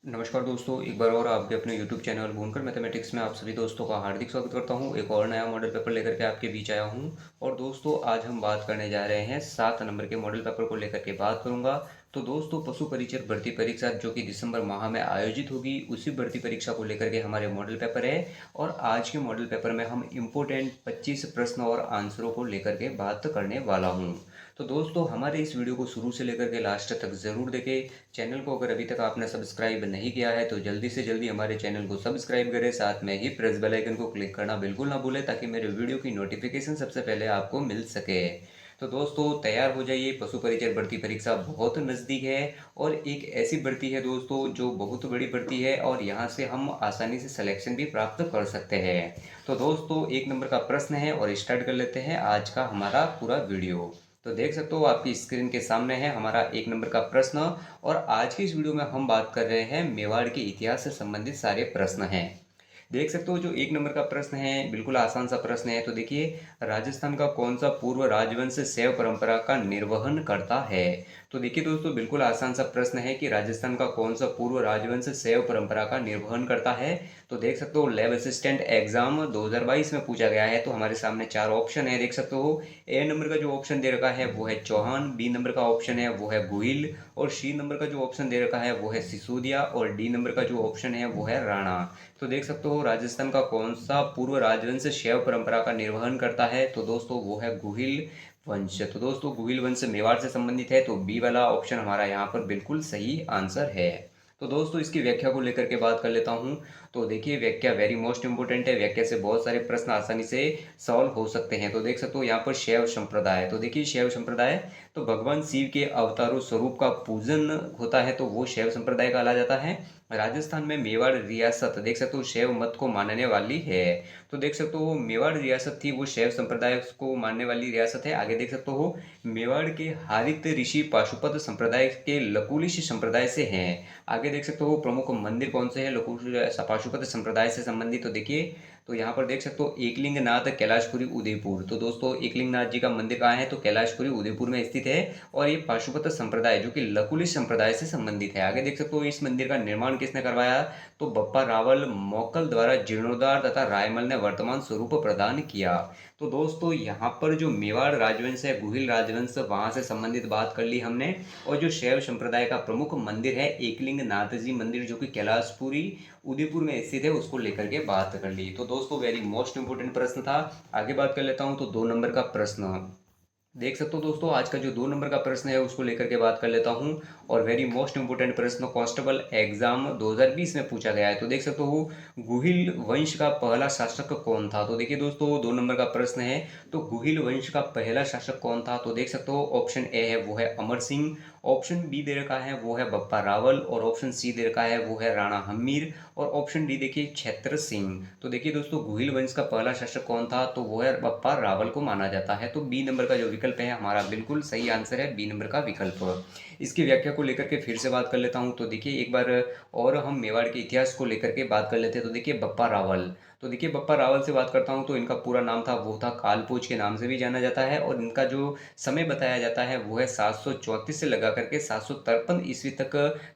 नमस्कार दोस्तों, एक बार और आपके अपने YouTube चैनल भूनकर मैथमेटिक्स में आप सभी दोस्तों का हार्दिक स्वागत करता हूं। एक और नया मॉडल पेपर लेकर के आपके बीच आया हूं। और दोस्तों आज हम बात करने जा रहे हैं 7 नंबर के मॉडल पेपर को लेकर के बात करूंगा। तो दोस्तों पशु परीक्षक भर्ती परीक्षा जो कि दिसंबर माह में आयोजित होगी, उसी भर्ती परीक्षा को लेकर के हमारे मॉडल पेपर है। और आज के मॉडल पेपर में हम इम्पोर्टेंट 25 प्रश्न और आंसरों को लेकर के बात करने वाला हूँ। तो दोस्तों हमारे इस वीडियो को शुरू से लेकर के लास्ट तक ज़रूर देखें। चैनल को अगर अभी तक आपने सब्सक्राइब नहीं किया है तो जल्दी से जल्दी हमारे चैनल को सब्सक्राइब करें, साथ में ही प्रेस बेल आइकन को क्लिक करना बिल्कुल ना भूलें ताकि मेरे वीडियो की नोटिफिकेशन सबसे पहले आपको मिल सके। तो दोस्तों तैयार हो जाइए, पशु परिचय भर्ती परीक्षा बहुत नज़दीक है और एक ऐसी भर्ती है दोस्तों जो बहुत बड़ी भर्ती है और यहाँ से हम आसानी से सिलेक्शन भी प्राप्त कर सकते हैं। तो दोस्तों एक नंबर का प्रश्न है और स्टार्ट कर लेते हैं आज का हमारा पूरा वीडियो। तो देख सकते हो आपकी स्क्रीन के सामने है हमारा एक नंबर का प्रश्न। और आज की इस वीडियो में हम बात कर रहे हैं मेवाड़ के इतिहास से संबंधित सारे प्रश्न हैं। देख सकते हो जो एक नंबर का प्रश्न है बिल्कुल आसान सा प्रश्न है। तो देखिए, राजस्थान का कौन सा पूर्व राजवंश शैव परंपरा का निर्वहन करता है। तो देखिए दोस्तों बिल्कुल आसान सा प्रश्न है कि राजस्थान का कौन सा पूर्व राजवंश शैव परंपरा का निर्वहन करता है। तो देख सकते हो लैब असिस्टेंट एग्जाम 2022 में पूछा गया है। तो हमारे सामने चार ऑप्शन है, देख सकते हो। ए नंबर का जो ऑप्शन दे रखा है वो है चौहान, बी नंबर का ऑप्शन है वो है गोहिल, और सी नंबर का जो ऑप्शन दे रखा है वो है सिसोदिया, और डी नंबर का जो ऑप्शन है वो है राणा। तो देख सकते हो राजस्थान का कौन सा पूर्व राजवंश शैव परंपरा का निर्वहन करता है। तो दोस्तों वो है गुहिल वंश। तो दोस्तों गुहिल वंश मेवाड़ से संबंधित है, तो बी वाला ऑप्शन हमारा यहाँ पर बिल्कुल सही आंसर है। तो दोस्तों इसकी व्याख्या को लेकर के बात कर लेता हूँ। तो देखिए व्याख्या वेरी मोस्ट इंपोर्टेंट है, व्याख्या से बहुत सारे प्रश्न आसानी से सॉल्व हो सकते हैं। तो देख सकते हो यहाँ पर शैव संप्रदाय, तो देखिए शैव संप्रदाय तो भगवान शिव के अवतारों स्वरूप का पूजन होता है, तो वो शैव संप्रदाय कहला जाता है। राजस्थान में मेवाड़ रियासत देख सकते हो शैव मत को मानने वाली है। तो देख सकते हो मेवाड़ रियासत थी वो शैव संप्रदाय को मानने वाली रियासत है। आगे देख सकते हो मेवाड़ के हारित ऋषि पाशुपत संप्रदाय के लकुलिश संप्रदाय से हैं। आगे देख सकते हो प्रमुख मंदिर कौन से हैं लकुलिश पाशुपत संप्रदाय से संबंधित। तो देखिए, तो यहाँ पर देख सकते हो एकलिंगनाथ कैलाशपुरी उदयपुर। तो दोस्तों एकलिंगनाथ जी का मंदिर कहाँ है, तो कैलाशपुरी उदयपुर में स्थित है। और ये पाशुपत संप्रदाय जो कि लकुलिश संप्रदाय से संबंधित है। आगे देख सकते हो इस मंदिर का निर्माण किसने करवाया, तो बप्पा रावल मोकल द्वारा जीर्णोद्धार तथा रायमल ने वर्तमान स्वरूप प्रदान किया। तो दोस्तों यहाँ पर जो मेवाड़ राजवंश है, गुहिल राजवंश, वहाँ से संबंधित बात कर ली हमने। और जो शैव संप्रदाय का प्रमुख मंदिर है एकलिंग नाथ जी मंदिर जो कि कैलाशपुरी उदयपुर में स्थित है, उसको लेकर के बात कर ली। तो दोस्तों वेरी मोस्ट इंपोर्टेंट प्रश्न था। आगे बात कर लेता हूँ तो 2 नंबर का प्रश्न देख सकते हो दोस्तों, आज का जो 2 नंबर का प्रश्न है उसको लेकर के बात कर लेता हूँ। और वेरी मोस्ट इंपोर्टेंट प्रश्न कांस्टेबल एग्जाम 2020 में पूछा गया है। तो देख सकते हो गुहिल वंश का पहला शासक कौन था। तो देखिए दोस्तों 2 नंबर का प्रश्न है, तो गुहिल वंश का पहला शासक कौन था। तो देख सकते हो ऑप्शन ए है वो है अमर सिंह, ऑप्शन बी दे रखा है वो है बप्पा रावल, और ऑप्शन सी दे रखा है वो है राणा हम्मीर, और ऑप्शन डी देखिए छत्र सिंह। तो देखिए दोस्तों गुहिल वंश का पहला शासक कौन था, तो वो है बप्पा रावल को माना जाता है। तो बी नंबर का जो विकल्प है हमारा बिल्कुल सही आंसर है, बी नंबर का विकल्प। इसकी व्याख्या को लेकर के फिर से बात कर लेता हूँ। तो देखिए एक बार और हम मेवाड़ के इतिहास को लेकर के बात कर लेते हैं। तो देखिए बप्पा रावल, तो देखिए बप्पा रावल से बात करता हूँ तो इनका पूरा नाम था वो था कालपूज के नाम से भी जाना जाता है। और इनका जो समय बताया जाता है वो है 734 से लगा करके 753 ईस्वी तक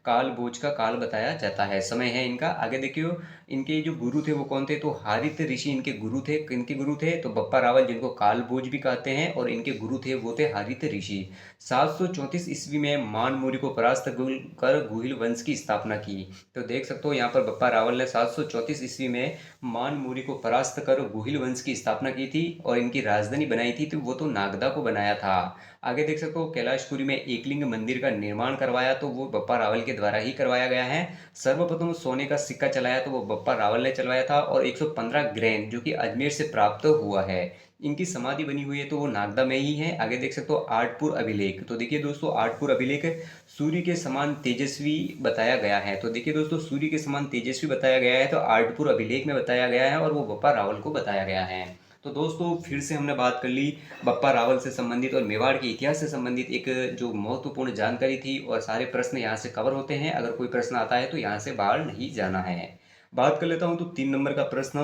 काल भोज का काल बताया जाता है, समय है इनका। आगे देखियो इनके जो गुरु थे वो कौन थे, तो हारित ऋषि इनके गुरु थे। इनके गुरु थे तो बप्पा रावल जिनको काल भोज भी कहते हैं, और इनके गुरु थे वो थे हारित ऋषि। 734 ईस्वी में मानमुरी को परास्त कर गुहिल वंश की स्थापना की। तो देख सकते हो यहाँ पर बप्पा रावल ने 734 ईस्वी में मानमुरी को परास्त कर गुहिल वंश की स्थापना की थी और इनकी राजधानी बनाई थी, तो वो तो नागदा को बनाया था। आगे देख सकते हो कैलाशपुरी में एकलिंग मंदिर का निर्माण करवाया तो वो बप्पा रावल के द्वारा ही करवाया गया है। सर्वप्रथम सोने का सिक्का चलाया तो वो बप्पा रावल ने चलवाया था, और 115 ग्रैंड जो कि अजमेर से प्राप्त हुआ है। इनकी समाधि बनी हुई है तो वो नागदा में ही है। आगे देख सकते हो आठपुर अभिलेख, तो देखिए दोस्तों आठपुर अभिलेख सूर्य के समान तेजस्वी बताया गया है। तो देखिए दोस्तों सूर्य के समान तेजस्वी बताया गया है तो आठपुर अभिलेख में बताया गया है, और वो बप्पा रावल को बताया गया है। तो दोस्तों फिर से हमने बात कर ली बप्पा रावल से संबंधित और मेवाड़ के इतिहास से संबंधित एक जो महत्वपूर्ण जानकारी थी, और सारे प्रश्न यहाँ से कवर होते हैं। अगर कोई प्रश्न आता है तो यहाँ से बाहर नहीं जाना है। बात कर लेता हूँ तो 3 नंबर का प्रश्न,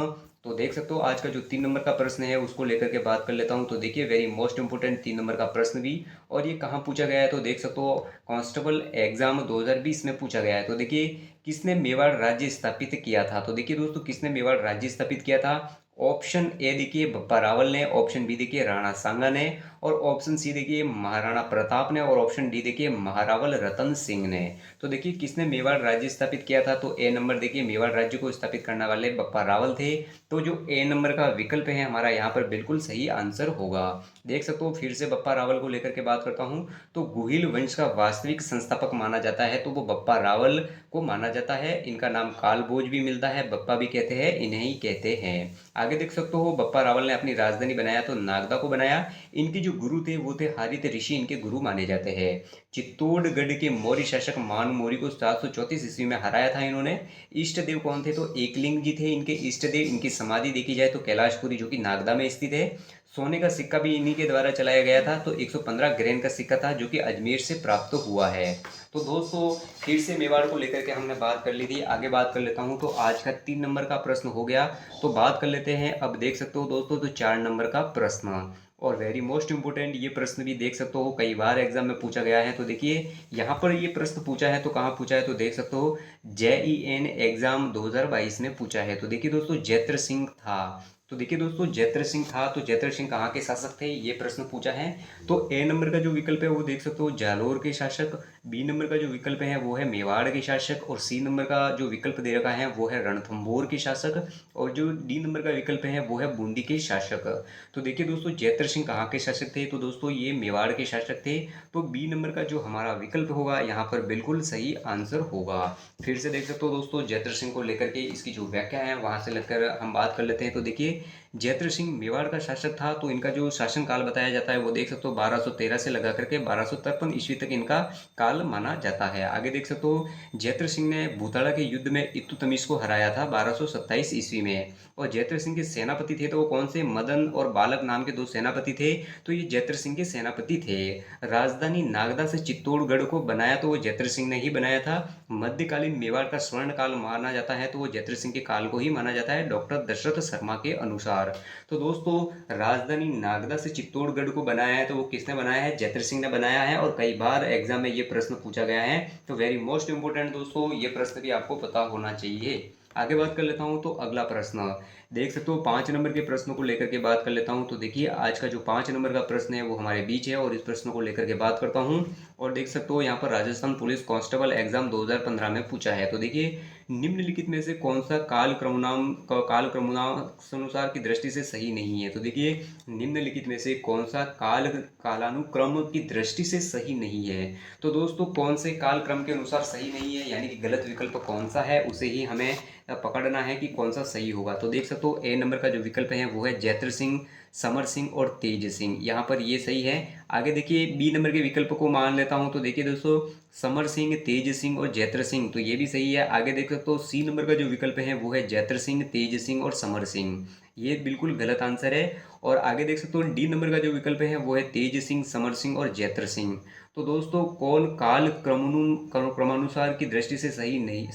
तो देख सकते हो आज का जो 3 नंबर का प्रश्न है उसको लेकर के बात कर लेता हूँ। तो देखिए वेरी मोस्ट इंपोर्टेंट 3 नंबर का प्रश्न भी, और ये कहाँ पूछा गया है तो देख सकते हो कांस्टेबल एग्जाम 2020 में पूछा गया है। तो देखिए किसने मेवाड़ राज्य स्थापित किया था। तो देखिए दोस्तों किसने मेवाड़ राज्य स्थापित किया था। ऑप्शन ए देखिए बप्पा रावल ने, ऑप्शन बी देखिए राणा सांगा ने, और ऑप्शन सी देखिए महाराणा प्रताप ने, और ऑप्शन डी देखिए महारावल रतन सिंह ने। तो देखिए किसने मेवाड़ राज्य स्थापित किया था। तो ए नंबर देखिए मेवाड़ राज्य को स्थापित करने वाले बप्पा रावल थे। तो जो ए नंबर का विकल्प है हमारा यहाँ पर बिल्कुल सही आंसर होगा। देख सकते हो फिर से बप्पा रावल को लेकर के बात करता हूँ। तो गुहिल वंश का वास्तविक संस्थापक माना जाता है तो वो बप्पा रावल को माना जाता है। इनका नाम कालभोज भी मिलता है, बप्पा भी कहते हैं, इन्हें ही कहते हैं। आगे देख सकते हो बप्पा रावल ने अपनी राजधानी बनाया तो नागदा को बनाया। इनके जो गुरु थे वो थे हारित ऋषि, इनके गुरु माने जाते हैं। चित्तौड़गढ़ के मौर्य शासक मान मौर्य को 734 ईस्वी में हराया था इन्होंने। इष्ट देव कौन थे तो एकलिंग जी थे इनके इष्ट देव। इनकी समाधि देखी जाए तो कैलाशपुरी जो कि नागदा में स्थित है। सोने का सिक्का भी इन्हीं के द्वारा चलाया गया था। तो 115 ग्रेन का सिक्का था जो कि अजमेर से प्राप्त हुआ है। तो दोस्तों फिर से मेवाड़ को लेकर के हमने बात कर ली थी, आगे बात कर लेता हूँ। तो आज का 3 नंबर का प्रश्न हो गया। तो बात कर लेते हैं अब देख सकते हो दोस्तों तो 4 नंबर का प्रश्न, और वेरी मोस्ट इंपोर्टेंट ये प्रश्न भी देख सकते हो कई बार एग्जाम में पूछा गया है। तो देखिए यहाँ पर ये प्रश्न पूछा है तो कहाँ पूछा है तो देख सकते हो JEN एग्जाम 2022 में पूछा है। तो देखिए दोस्तों जैत्र सिंह था। तो देखिए दोस्तों जैत्र सिंह था, तो जैत्र सिंह कहाँ के शासक थे ये प्रश्न पूछा है। तो ए नंबर का जो विकल्प है वो देख सकते हो जालोर के शासक, बी नंबर का जो विकल्प है वो है मेवाड़ के शासक, और सी नंबर का जो विकल्प दे रखा है वो है रणथंभौर के शासक, और जो डी नंबर का विकल्प है वो है बूंदी के शासक। तो देखिए दोस्तों जैत्र सिंह कहाँ के शासक थे तो दोस्तों ये मेवाड़ के शासक थे। तो बी नंबर का जो हमारा विकल्प होगा यहाँ पर बिल्कुल सही आंसर होगा। फिर से देख सकते हो दोस्तों जैत्र सिंह को लेकर के इसकी जो व्याख्या है वहां से लेकर हम बात कर लेते हैं। तो देखिए जैत्र सिंह मेवाड़ का शासक था। तो इनका जो शासन काल बताया जाता है वो देख सकते हो 1213 से लगा करके 1253 ईस्वी तक इनका काल माना जाता है। आगे देख सकते हो जैत्र सिंह ने भूताड़ा के युद्ध में इल्तुतमिश को हराया था 1227 ईस्वी में। और जैत्र सिंह के सेनापति थे तो वो कौन से, मदन और बालक नाम के 2 सेनापति थे। तो ये जैत्र सिंह के सेनापति थे। राजधानी नागदा से चित्तौड़गढ़ को बनाया तो वो जैत्र सिंह ने ही बनाया था। मध्यकालीन मेवाड़ का स्वर्ण काल माना जाता है तो वो जैत्र सिंह के काल को ही माना जाता है डॉक्टर दशरथ शर्मा के अनुसार। तो दोस्तों राजधानी नागदा से चित्तौड़गढ़ को बनाया है तो वो किसने बनाया है, जैत्र सिंह ने बनाया है। और कई बार एग्जाम में ये प्रश्न पूछा गया है। तो वेरी मोस्ट इंपोर्टेंट दोस्तों ये प्रश्न भी आपको पता होना चाहिए। आगे बात कर लेता हूं। तो अगला प्रश्न देख सकते हो 5 नंबर के प्रश्नों को लेकर के बात कर लेता हूं। तो देखिए आज का जो 5 नंबर का प्रश्न है वो हमारे बीच है और इस प्रश्न को लेकर के बात करता हूं। और देख सकते हो यहाँ पर राजस्थान पुलिस कांस्टेबल एग्जाम 2015 में पूछा है। तो देखिए निम्नलिखित में से कौन सा काल क्रमानुसार की दृष्टि से सही नहीं है। तो देखिए निम्नलिखित में से कौन सा कालानुक्रम की दृष्टि से सही नहीं है। तो दोस्तों कौन से काल क्रम के अनुसार सही नहीं है यानी कि गलत विकल्प कौन सा है उसे ही हमें पकड़ना है कि कौन सा सही होगा। तो देख सकते हो ए नंबर का जो विकल्प है वो है जैत्र सिंह, समर सिंह और तेज सिंह, यहाँ पर ये सही है। आगे देखिए बी नंबर के विकल्प को मान लेता हूँ। तो देखिए दोस्तों समर सिंह, तेज सिंह और जैत्र सिंह, तो ये भी सही है। आगे देख सकते हो सी नंबर का जो विकल्प है वो है जैत्र सिंह, तेज सिंह और समर सिंह, ये बिल्कुल गलत आंसर है। और आगे देख सकते हो डी नंबर का जो विकल्प है वो है तेज सिंह, समर सिंह और जैत्र सिंह। तो दोस्तों कौन काल क्रमानुसार की दृष्टि से सही नहीं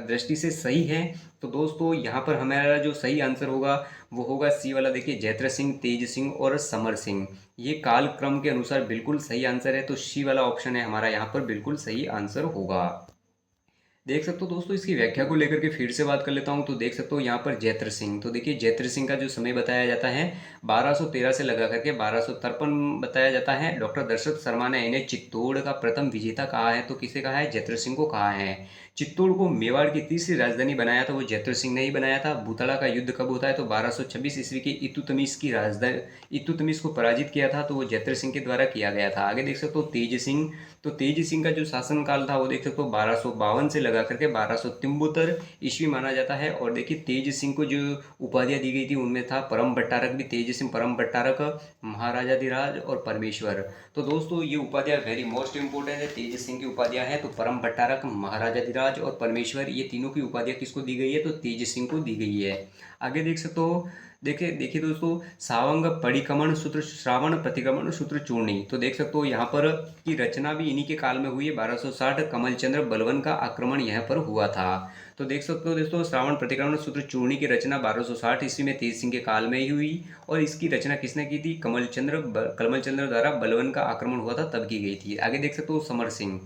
दृष्टि से सही है। तो दोस्तों यहाँ पर हमारा जो सही आंसर होगा वो होगा सी वाला। देखिए जैत्र सिंह, तेज सिंह और समर सिंह, ये काल क्रम के अनुसार बिल्कुल सही आंसर है। तो सी वाला ऑप्शन है हमारा यहाँ पर बिल्कुल सही आंसर होगा। देख सकते हो दोस्तों इसकी व्याख्या को लेकर के फिर से बात कर लेता हूँ। तो देख सकते हो यहाँ पर जैत्र सिंह, तो देखिए जैत्र सिंह का जो समय बताया जाता है 1213 से लगा करके 1253 बताया जाता है। डॉक्टर दशरथ शर्मा ने इन्हें चित्तौड़ का प्रथम विजेता कहा है। तो किसे कहा है, जैत्र सिंह को कहा है। चित्तौड़ को मेवाड़ की तीसरी राजधानी बनाया था वो जैत्र सिंह ने ही बनाया था। भूतड़ा का युद्ध कब होता है तो 1226 ईस्वी के इल्तुतमिश की राजधानी इल्तुतमिश को पराजित किया था तो वो जैत्र सिंह के द्वारा किया गया था। आगे देख सकते हो तेज सिंह, तो तेज सिंह का जो शासनकाल था वो देख सकते हो 1252 से लगा करके 1273 ईस्वी माना जाता है। और देखिए तेज सिंह को जो उपाधियां दी गई थी उनमें था परम भट्टारक भी, तेज सिंह परम भट्टारक, महाराजाधिराज और परमेश्वर। तो दोस्तों ये उपाधियां वेरी मोस्ट इंपोर्टेंट है। तेज सिंह की उपाधियां हैं तो परम भट्टारक, महाराजाधिराज धर्मराज और परमेश्वर, ये तीनों की उपाधियाँ किसको दी गई है? तो तेज सिंह को दी गई है। आगे देख सकते हो, देखिए देखिए दोस्तों, सावंग परिक्रमण सूत्र श्रावण प्रतिक्रमण सूत्र चूर्णी, तो देख सकते हो यहाँ पर की रचना भी इन्हीं के काल में हुई है। 1260 कमलचंद्र बलवन का आक्रमण यहाँ पर हुआ था। तो देख सकते हो दोस्तों, श्रावण प्रतिक्रमण सूत्र चूर्णी की रचना 1260 ईस्वी में तेज सिंह के काल में ही हुई, और इसकी रचना किसने की थी? कमलचंद्र द्वारा बलवन का आक्रमण हुआ था तब की गई थी। आगे देख सकते हो समर सिंह,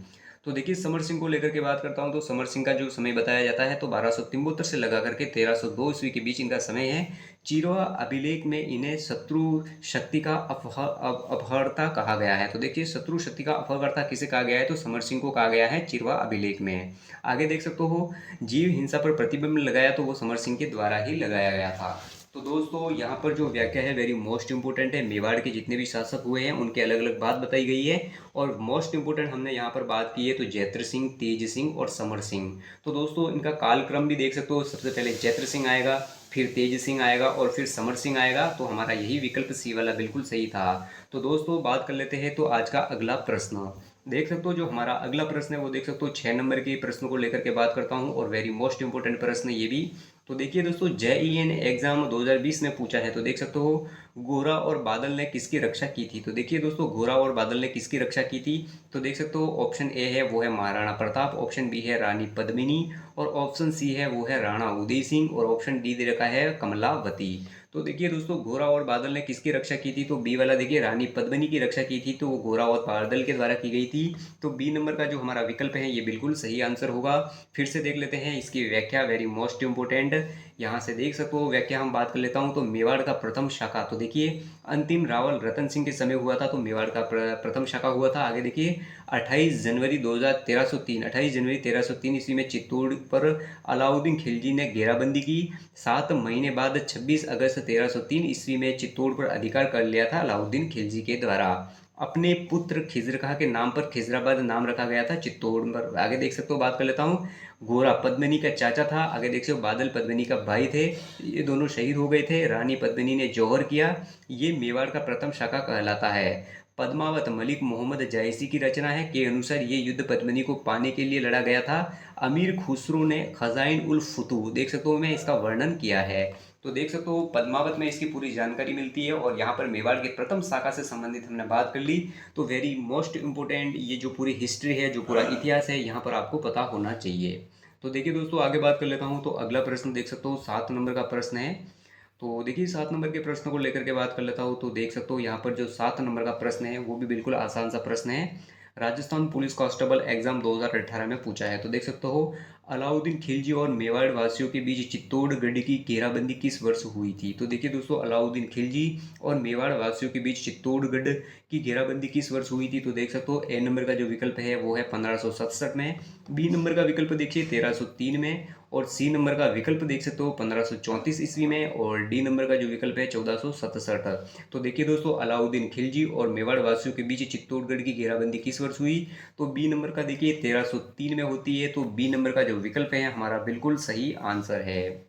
तो देखिए समर सिंह को लेकर के बात करता हूँ तो समर सिंह का जो समय बताया जाता है तो 1273 से लगा करके 1302 ईस्वी के बीच इनका समय है। चिरवा अभिलेख में इन्हें शत्रु शक्ति का अपहर्ता कहा गया है। तो देखिए शत्रु शक्ति का अपहर्ता किसे कहा गया है? तो समर सिंह को कहा गया है चिरवा अभिलेख में। आगे देख सकते हो, जीव हिंसा पर प्रतिबंध लगाया तो वो समर सिंह के द्वारा ही लगाया गया था। तो दोस्तों यहाँ पर जो व्याख्या है वेरी मोस्ट इंपोर्टेंट है। मेवाड़ के जितने भी शासक हुए हैं उनके अलग अलग बात बताई गई है, और मोस्ट इंपोर्टेंट हमने यहाँ पर बात की है तो जैत्र सिंह, तेज सिंह और समर सिंह। तो दोस्तों इनका कालक्रम भी देख सकते हो, सबसे पहले जैत्र सिंह आएगा, फिर तेज सिंह आएगा और फिर समर सिंह आएगा। तो हमारा यही विकल्प सी वाला बिल्कुल सही था। तो दोस्तों बात कर लेते हैं तो आज का अगला प्रश्न देख सकते हो। जो हमारा अगला प्रश्न है वो देख सकते हो 6 नंबर के प्रश्न को लेकर के बात करता हूँ, और वेरी मोस्ट इंपोर्टेंट प्रश्न ये भी। तो देखिए दोस्तों, JEN एग्जाम 2020 में पूछा है। तो देख सकते हो, गोरा और बादल ने किसकी रक्षा की थी? तो देखिए दोस्तों, गोरा और बादल ने किसकी रक्षा की थी? तो देख सकते हो, ऑप्शन ए है वो है महाराणा प्रताप, ऑप्शन बी है रानी पद्मिनी, और ऑप्शन सी है वो है राणा उदय सिंह, और ऑप्शन डी दे रखा है कमलावती। तो देखिए दोस्तों, घोरा और बादल ने किसकी रक्षा की थी? तो बी वाला देखिए रानी पद्मिनी की रक्षा की थी, तो वो घोरा और बादल के द्वारा की गई थी। तो बी नंबर का जो हमारा विकल्प है ये बिल्कुल सही आंसर होगा। फिर से देख लेते हैं इसकी व्याख्या, वेरी मोस्ट इंपोर्टेंट। यहाँ से देख सकते हो व्याख्या हम बात कर लेता हूँ तो मेवाड़ का प्रथम शाखा, तो देखिए अंतिम रावल रतन सिंह के समय हुआ था, तो मेवाड़ का प्रथम शाखा हुआ था। आगे देखिए 28 जनवरी 1303 ईस्वी में चित्तौड़ पर अलाउद्दीन खिलजी ने घेराबंदी की। 7 महीने बाद 26 अगस्त 1303 ईस्वी में चित्तौड़ पर अधिकार कर लिया था अलाउद्दीन खिलजी के द्वारा। अपने पुत्र खिजरखां के नाम पर खिजराबाद नाम रखा गया था चित्तौड़ पर। आगे देख सकते हो, बात कर लेता हूँ, गोरा पद्मिनी का चाचा था। आगे देख सकते हो, बादल पद्मिनी का भाई थे, ये दोनों शहीद हो गए थे। रानी पद्मिनी ने जौहर किया। ये मेवाड़ का प्रथम शाखा कहलाता है। पद्मावत मलिक मोहम्मद जायसी की रचना है के अनुसार ये युद्ध पद्मिनी को पाने के लिए लड़ा गया था। अमीर खुसरो ने खजाइन उल फुतूह देख सकते हो मैं इसका वर्णन किया है। तो देख सकते हो पद्मावत में इसकी पूरी जानकारी मिलती है, और यहाँ पर मेवाड़ के प्रथम शाखा से संबंधित हमने बात कर ली। तो वेरी मोस्ट इंपोर्टेंट ये जो पूरी हिस्ट्री है, जो पूरा इतिहास है, यहाँ पर आपको पता होना चाहिए। तो देखिए दोस्तों, आगे बात कर लेता हूँ तो अगला प्रश्न देख सकते हो 7 नंबर का प्रश्न है। तो देखिए 7 नंबर के प्रश्न को लेकर के बात कर लेता हूँ। तो देख सकते हो यहाँ पर जो 7 नंबर का प्रश्न है वो भी बिल्कुल आसान सा प्रश्न है। राजस्थान पुलिस कांस्टेबल एग्जाम 2018 में पूछा है। तो देख सकते हो, अलाउद्दीन खिलजी और मेवाड़ वासियों के बीच चित्तौड़गढ़ की घेराबंदी किस वर्ष हुई थी? तो देखिए दोस्तों, अलाउद्दीन खिलजी और मेवाड़ वासियों के बीच चित्तौड़गढ़ की घेराबंदी किस वर्ष हुई थी? तो देख सकते हो, ए नंबर का जो विकल्प है वो है 1567 में, बी नंबर का विकल्प देखिए 1303 में, और सी नंबर का विकल्प देख सकते हो 1534 ईस्वी में, और डी नंबर का जो विकल्प है 1467। तो देखिए दोस्तों, अलाउद्दीन खिलजी और मेवाड़ वासियों के बीच चित्तौड़गढ़ की घेराबंदी किस वर्ष हुई? तो बी नंबर का देखिए 1303 में होती है। तो बी नंबर का जो विकल्प है हमारा बिल्कुल सही आंसर है।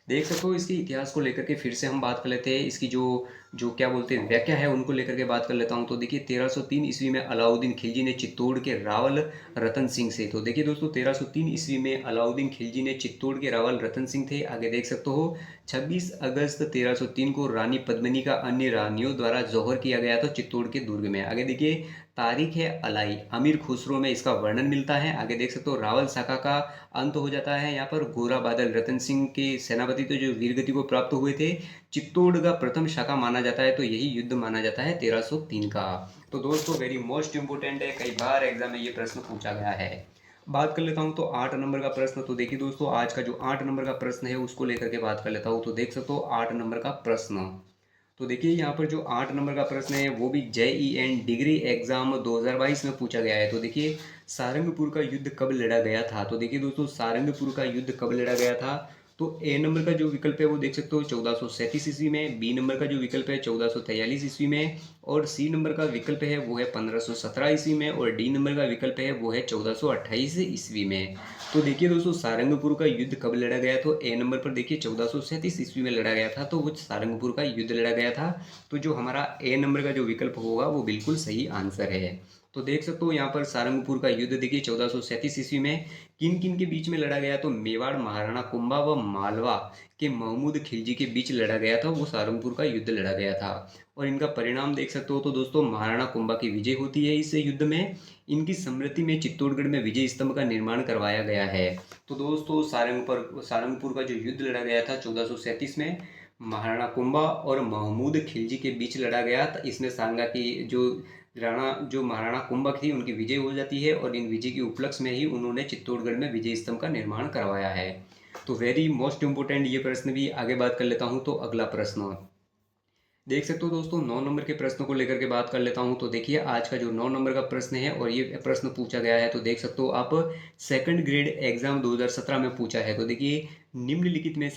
देख सकते हो, इसके इतिहास को लेकर के फिर से हम बात कर लेते हैं। इसकी जो जो क्या बोलते हैं व्याख्या है उनको लेकर के बात कर लेता हूँ। तो देखिए 1303 ईस्वी में अलाउद्दीन खिलजी ने चित्तौड़ के रावल रतन सिंह से, तो देखिए दोस्तों 1303 ईस्वी में अलाउद्दीन खिलजी ने चित्तौड़ के रावल रतन सिंह थे। आगे देख सकते हो, 26 अगस्त 1303 को रानी पद्मिनी का अन्य रानियों द्वारा जौहर किया गया था चित्तौड़ के दुर्ग में। आगे देखिए तारीख है अलाई अमीर खुसरो में इसका वर्णन मिलता है। आगे देख सकते हो, रावल शाखा का अंत हो जाता है यहाँ पर। गोरा बादल रतन सिंह के सेनापति तो जो वीरगति को प्राप्त हुए थे। चित्तौड़ का प्रथम शाखा माना जाता है, तो यही युद्ध माना जाता है 1303 का। तो दोस्तों वेरी मोस्ट इंपोर्टेंट है, कई बार एग्जाम में ये प्रश्न पूछा गया है। बात कर लेता हूँ तो 8 नंबर का प्रश्न। तो देखिए दोस्तों, आज का जो 8 नंबर का प्रश्न है उसको लेकर के बात कर लेता हूँ। तो देख सकते हो 8 नंबर का प्रश्न, तो देखिए यहाँ पर जो 8 नंबर का प्रश्न है वो भी JEN डिग्री एग्जाम 2022 में पूछा गया है। तो देखिए सारंगपुर का युद्ध कब लड़ा गया था? तो देखिए दोस्तों, सारंगपुर का युद्ध कब लड़ा गया था? तो ए नंबर का जो विकल्प है वो देख सकते हो 1437 ईस्वी में, बी नंबर का जो विकल्प है 1443 ईस्वी में, और सी नंबर का विकल्प है वो है 1517 ईस्वी में, और डी नंबर का विकल्प है वो है 1428 ईस्वी में। तो देखिए दोस्तों, सारंगपुर का युद्ध कब लड़ा गया? तो ए नंबर पर देखिए 1437 ईस्वी में लड़ा गया था, तो वो सारंगपुर का युद्ध लड़ा गया था। तो जो हमारा ए नंबर का जो विकल्प होगा वो बिल्कुल सही आंसर है। तो देख सकते हो यहाँ पर सारंगपुर का युद्ध देखिए 1437 ईस्वी में किन किन के बीच में लड़ा गया, तो मेवाड़ महाराणा कुंभा व मालवा के महमूद खिलजी के बीच लड़ा गया था, वो सारंगपुर का युद्ध लड़ा गया था। और इनका परिणाम देख सकते हो तो दोस्तों महाराणा कुंभा की विजय होती है इस युद्ध में। इनकी स्मृति में चित्तौड़गढ़ में विजय स्तंभ का निर्माण करवाया गया है। तो दोस्तों सारंगपुर का जो युद्ध लड़ा गया था 1437 में महाराणा कुंभा और महमूद खिलजी के बीच लड़ा गया था, इसमें सांगा की जो महाराणा कुंभा थी उनकी विजय हो जाती है, और इन विजय के उपलक्ष्य में ही उन्होंने चित्तौड़गढ़ में विजय स्तंभ का निर्माण करवाया है। तो वेरी मोस्ट इंपोर्टेंट ये प्रश्न भी आगे बात कर लेता हूँ। तो अगला प्रश्न देख सकते हो दोस्तों, 9 नंबर के प्रश्न को लेकर के बात कर लेता हूं। तो देखिए आज का जो 9 नंबर का प्रश्न है और ये प्रश्न पूछा गया है, तो देख सकते हो आप सेकंड ग्रेड एग्जाम 2017 में पूछा है। तो देखिए निम्नलिखित में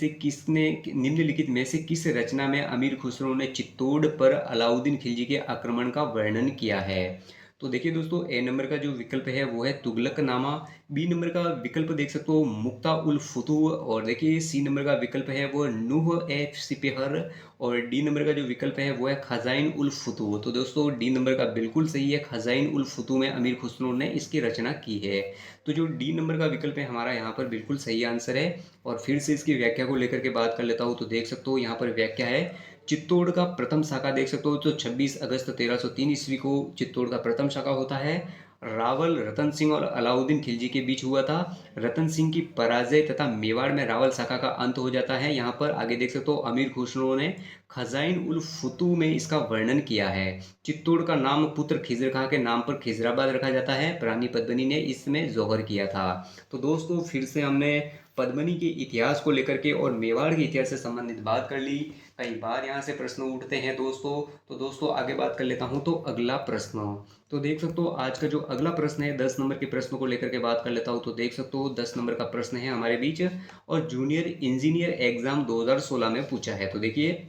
से किस रचना में अमीर खुसरो ने चित्तौड़ पर अलाउद्दीन खिलजी के आक्रमण का वर्णन किया है। तो देखिए दोस्तों, ए नंबर का जो विकल्प है वो है तुगलकनामा, बी नंबर का विकल्प देख सकते हो मुक्ता उल फुतूह, और देखिए सी नंबर का विकल्प है वो नूह ए सिपहर, और डी नंबर का जो विकल्प है वो है खजाइन उल फुतूह। तो दोस्तों डी नंबर का बिल्कुल सही है, खजाइन उल फुतूह में अमीर खुसरो ने इसकी रचना की है। तो जो डी नंबर का विकल्प है हमारा यहाँ पर बिल्कुल सही आंसर है। और फिर से इसकी व्याख्या को लेकर के बात कर लेता हूँ। तो देख सकते हो यहाँ पर व्याख्या है, चित्तौड़ का प्रथम शाखा देख सकते हो तो 26 अगस्त 1303 ईस्वी को चित्तौड़ का प्रथम शाखा होता है। रावल रतन सिंह और अलाउद्दीन खिलजी के बीच हुआ था। रतन सिंह की पराजय तथा मेवाड़ में रावल शाखा का अंत हो जाता है। यहाँ पर आगे देख सकते हो अमीर खुसरो ने खजाइन उल फुतूह में इसका वर्णन किया है। चित्तौड़ का नाम पुत्र खिजर खां के नाम पर खिजराबाद रखा जाता है। रानी पद्मिनी ने इसमें जौहर किया था। तो दोस्तों फिर से हमने पद्मिनी के इतिहास को लेकर के और मेवाड़ के इतिहास से संबंधित बात कर ली। कई बार यहाँ से प्रश्न उठते हैं दोस्तों। तो दोस्तों आगे बात कर लेता हूँ। तो अगला प्रश्न तो देख सकते हो आज का जो अगला प्रश्न है 10 नंबर के प्रश्न को लेकर के बात कर लेता हूँ। तो देख सकते हो 10 नंबर का प्रश्न है हमारे बीच, और जूनियर इंजीनियर एग्जाम 2016 में पूछा है। तो देखिए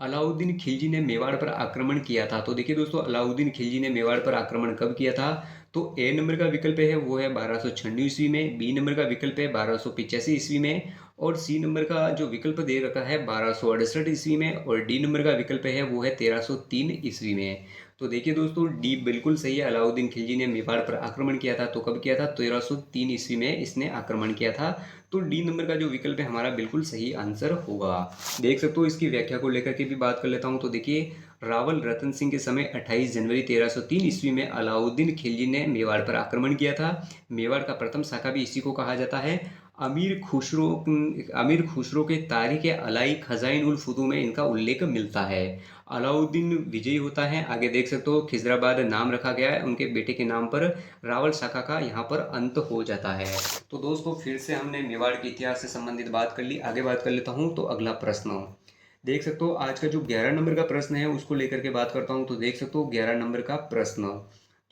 अलाउद्दीन खिलजी ने मेवाड़ पर आक्रमण किया था। तो देखिए दोस्तों अलाउद्दीन खिलजी ने मेवाड़ पर आक्रमण कब किया था। तो ए नंबर का विकल्प है वो है 1296 ईस्वी में, बी नंबर का विकल्प है 1285 ईस्वी में, और सी नंबर का जो विकल्प दे रखा है 1268 ईस्वी में, और डी नंबर का विकल्प है वो है 1303 ईस्वी में। तो देखिए दोस्तों डी बिल्कुल सही है, अलाउद्दीन खिलजी ने मेवाड़ पर आक्रमण किया था। तो कब किया था, 1303 ईस्वी में इसने आक्रमण किया था। तो डी नंबर का जो विकल्प है हमारा बिल्कुल सही आंसर होगा। देख सकते हो इसकी व्याख्या को लेकर के भी बात कर लेता हूँ। तो देखिए रावल रतन सिंह के समय 28 जनवरी 1303 ईस्वी में अलाउद्दीन खिलजी ने मेवाड़ पर आक्रमण किया था। मेवाड़ का प्रथम शाखा भी इसी को कहा जाता है। अमीर खुसरो के तारीख अलाई खजाइन उल फुतूह में इनका उल्लेख मिलता है। अलाउद्दीन विजयी होता है। आगे देख सकते हो खिजराबाद नाम रखा गया है उनके बेटे के नाम पर। रावल शाखा का यहाँ पर अंत हो जाता है। तो दोस्तों फिर से हमने मेवाड़ के इतिहास से संबंधित बात कर ली। आगे बात कर लेता हूँ। तो अगला प्रश्न देख सकते हो आज का जो 11 नंबर का प्रश्न है उसको लेकर के बात करता हूँ। तो देख सकते हो 11 नंबर का प्रश्न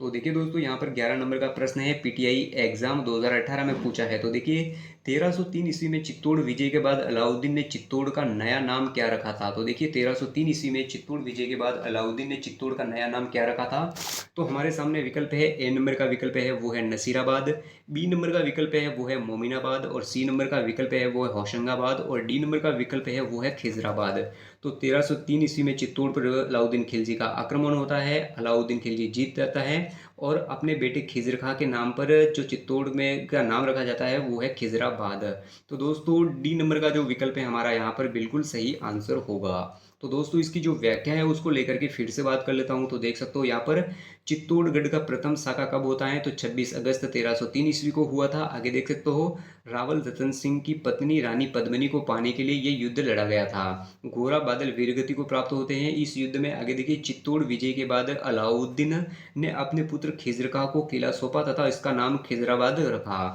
तो देखिए दोस्तों यहाँ पर 11 नंबर का प्रश्न है, पीटीआई एग्जाम 2018 में पूछा है। तो देखिए 1303 ईस्वी में चित्तौड़ विजय के बाद अलाउद्दीन ने चित्तौड़ का नया नाम क्या रखा था। तो देखिए 1303 ईस्वी में चित्तौड़ विजय के बाद अलाउद्दीन ने चित्तौड़ का नया नाम क्या रखा था। तो हमारे सामने विकल्प है, ए नंबर का विकल्प है वो है नसीराबाद, बी नंबर का विकल्प है वो है मोमिनाबाद, और सी नंबर का विकल्प है वो है होशंगाबाद, और डी नंबर का विकल्प है वो है खिजराबाद। तो 1303 ईस्वी में चित्तौड़ पर अलाउद्दीन खिलजी का आक्रमण होता है। अलाउद्दीन खिलजी जीत जाता है और अपने बेटे खिजर खां के नाम पर जो चित्तौड़ में का नाम रखा जाता है वो है खिजराबाद। तो दोस्तों डी नंबर का जो विकल्प है हमारा यहाँ पर बिल्कुल सही आंसर होगा। तो दोस्तों इसकी जो व्याख्या है उसको लेकर के फिर से बात कर लेता हूँ। तो देख सकते हो यहाँ पर चित्तौड़गढ़ का प्रथम शाखा कब होता है। तो 26 अगस्त 1303 ईस्वी को हुआ था। आगे देख सकते हो रावल रतन सिंह की पत्नी रानी पद्मिनी को पाने के लिए ये युद्ध लड़ा गया था। घोड़ा बादल वीरगति को प्राप्त होते हैं इस युद्ध में। आगे देखिए चित्तौड़ विजय के बाद अलाउद्दीन ने अपने पुत्र खिजर खां को किला सौंपा तथा इसका नाम खिजराबाद रखा।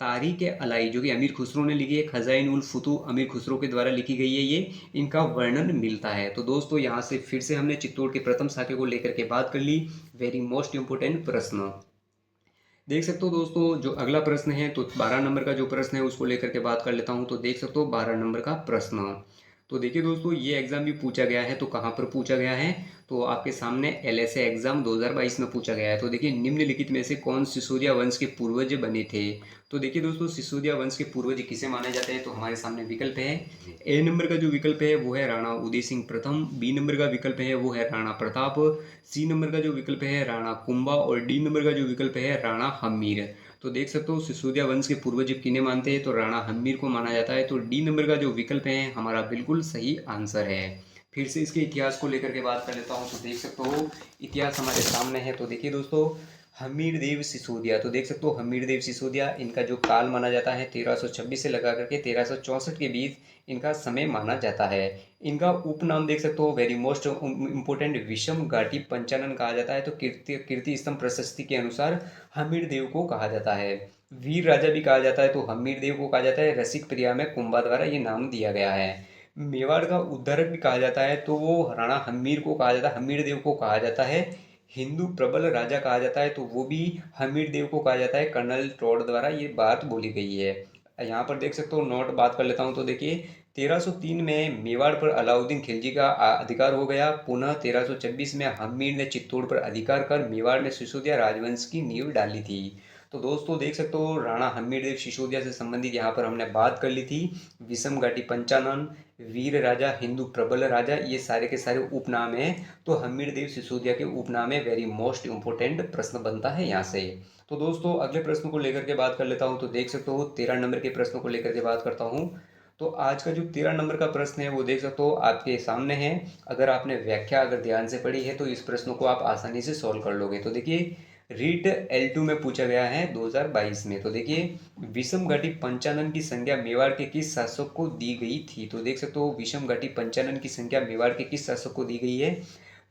तारीख अलाई जो कि अमीर खुसरो ने लिखी है, खजाइन उल फुतूह अमीर खुसरो के द्वारा लिखी गई है, ये इनका वर्णन मिलता है। तो दोस्तों यहाँ से फिर से हमने चित्तौड़ के प्रथम शाखे को लेकर के बात कर ली। वेरी मोस्ट इंपोर्टेंट प्रश्न देख सकते हो दोस्तों। जो अगला प्रश्न है तो 12 नंबर का जो प्रश्न है उसको लेकर के बात कर लेता हूँ। तो देख सकते हो 12 नंबर का प्रश्न तो देखिए दोस्तों, ये एग्ज़ाम भी पूछा गया है, तो कहाँ पर पूछा गया है, तो आपके सामने एलएसए एग्ज़ाम 2022 में पूछा गया है। तो देखिए, निम्नलिखित में से कौन सिसोदिया वंश के पूर्वज बने थे। तो देखिए दोस्तों, सिसोदिया वंश के पूर्वज किसे माने जाते हैं, तो हमारे सामने विकल्प है। ए नंबर का जो विकल्प है वो है राणा उदय सिंह प्रथम, बी नंबर का विकल्प है वो है राणा प्रताप, सी नंबर का जो विकल्प है राणा कुंभा और डी नंबर का जो विकल्प है राणा हम्मीर। तो देख सकते हो, सिसोदिया वंश के पूर्वज किन्हें मानते हैं, तो राणा हम्मीर को माना जाता है। तो डी नंबर का जो विकल्प है हमारा बिल्कुल सही आंसर है। फिर से इसके इतिहास को लेकर के बात कर लेता हूँ। तो देख सकते हो, इतिहास हमारे सामने है। तो देखिए दोस्तों, हमीर देव सिसोदिया, तो देख सकते हो हमीर देव सिसोदिया, इनका जो काल माना जाता है 1326 से लगा करके 1364 के बीच इनका समय माना जाता है। इनका उपनाम देख सकते हो, वेरी मोस्ट इम्पोर्टेंट, विषम घाटी पंचानन कहा जाता है। तो कीर्ति कीर्ति स्तंभ प्रशस्ति के अनुसार हमीर देव को कहा जाता है। वीर राजा भी कहा जाता है, तो हमीर देव को कहा जाता है। रसिक प्रिया में कुंभा द्वारा ये नाम दिया गया है। मेवाड़ का उद्धारक भी कहा जाता है, तो वो राणा हम्मीर को कहा जाता है, हमीर देव को कहा जाता है। हिंदू प्रबल राजा कहा जाता है, तो वो भी हमीर देव को कहा जाता है। कर्नल टॉड द्वारा ये बात बोली गई है। यहाँ पर देख सकते हो, नोट बात कर लेता हूँ। तो देखिए, 1303 में मेवाड़ पर अलाउद्दीन खिलजी का अधिकार हो गया। पुनः 1326 में हमीर ने चित्तौड़ पर अधिकार कर मेवाड़ में सिसोदिया राजवंश की नींव डाली थी। तो दोस्तों देख सकते हो, राणा हमीर देव सिसोदिया से संबंधित यहाँ पर हमने बात कर ली थी। विषम घाटी पंचानन, वीर राजा, हिंदू प्रबल राजा, ये सारे के सारे उपनाम हैं। तो हमीर देव सिसोदिया के उपनाम है। वेरी मोस्ट इंपोर्टेंट प्रश्न बनता है यहाँ से। तो दोस्तों, अगले प्रश्न को लेकर के बात कर लेता हूँ। तो देख सकते हो, 13 नंबर के प्रश्न को लेकर के बात करता हूँ। तो आज का जो 13 नंबर का प्रश्न है वो देख सकते हो आपके सामने है। अगर आपने व्याख्या अगर ध्यान से पढ़ी है तो इस प्रश्न को आप आसानी से सॉल्व कर लोगे। तो देखिए, रीट L2 में पूछा गया है 2022 में। तो देखिए, विषम घाटी पंचानन की संज्ञा मेवाड़ के किस शासक को दी गई थी। तो देख सकते हो, विषम घाटी पंचानन की संज्ञा मेवाड़ के किस शासक को दी गई है।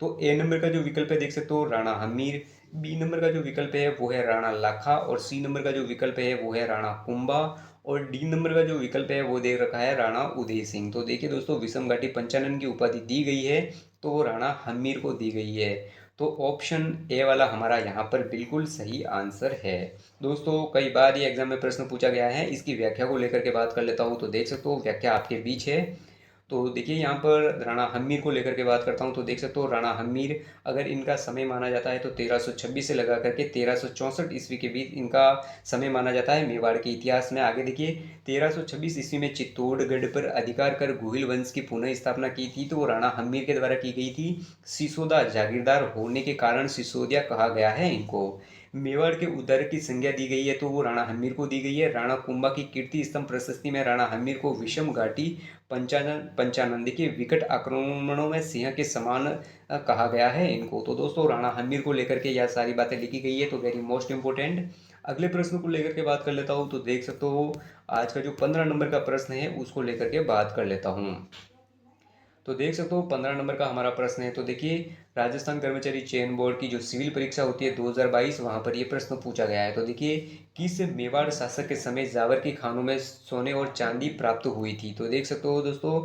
तो ए नंबर का जो विकल्प है देख सकते हो राणा हमीर, बी नंबर का जो विकल्प है वो है राणा लाखा और सी नंबर का जो विकल्प है वो है राणा कुंभा और डी नंबर का जो विकल्प है वो दे रखा है राणा उदय सिंह। तो देखिए दोस्तों, विषम घाटी पंचानन की उपाधि दी गई है तो वो राणा हमीर को दी गई है। तो ऑप्शन ए वाला हमारा यहाँ पर बिल्कुल सही आंसर है। दोस्तों, कई बार ये एग्जाम में प्रश्न पूछा गया है, इसकी व्याख्या को लेकर के बात कर लेता हूँ। तो देख सकते हो, व्याख्या आपके बीच है। तो देखिए, यहाँ पर राणा हम्मीर को लेकर के बात करता हूँ। तो देख सकते हो, राणा हम्मीर अगर इनका समय माना जाता है तो 1326 से लगा करके 1364 ईस्वी के बीच इनका समय माना जाता है मेवाड़ के इतिहास में। आगे देखिए, 1326 ईस्वी में चित्तौड़गढ़ पर अधिकार कर गुहिल वंश की पुनः स्थापना की थी, तो वो राणा हम्मीर के द्वारा की गई थी। सिसोदा जागीरदार होने के कारण सिसोदिया कहा गया है इनको। मेवाड़ के उद्धार की संज्ञा दी गई है, तो वो राणा हम्मीर को दी गई है। राणा कुंभा की कीर्ति स्तंभ प्रशस्ति में राणा हम्मीर को विषम घाटी पंचानन पंचानन देखिए, विकट आक्रमणों में सिंह के समान कहा गया है इनको। तो दोस्तों, राणा हम्मीर को लेकर के यह सारी बातें लिखी गई है। तो वेरी मोस्ट इंपोर्टेंट। अगले प्रश्न को लेकर के बात कर लेता हूँ। तो देख सकते हो, आज का जो 15 नंबर का प्रश्न है उसको लेकर के बात कर लेता हूँ। तो देख सकते हो, 15 नंबर का हमारा प्रश्न है। तो देखिए, राजस्थान कर्मचारी चयन बोर्ड की जो सिविल परीक्षा होती है 2022, वहाँ पर ये प्रश्न पूछा गया है। तो देखिए, किस मेवाड़ शासक के समय जावर की खानों में सोने और चांदी प्राप्त हुई थी। तो देख सकते हो दोस्तों,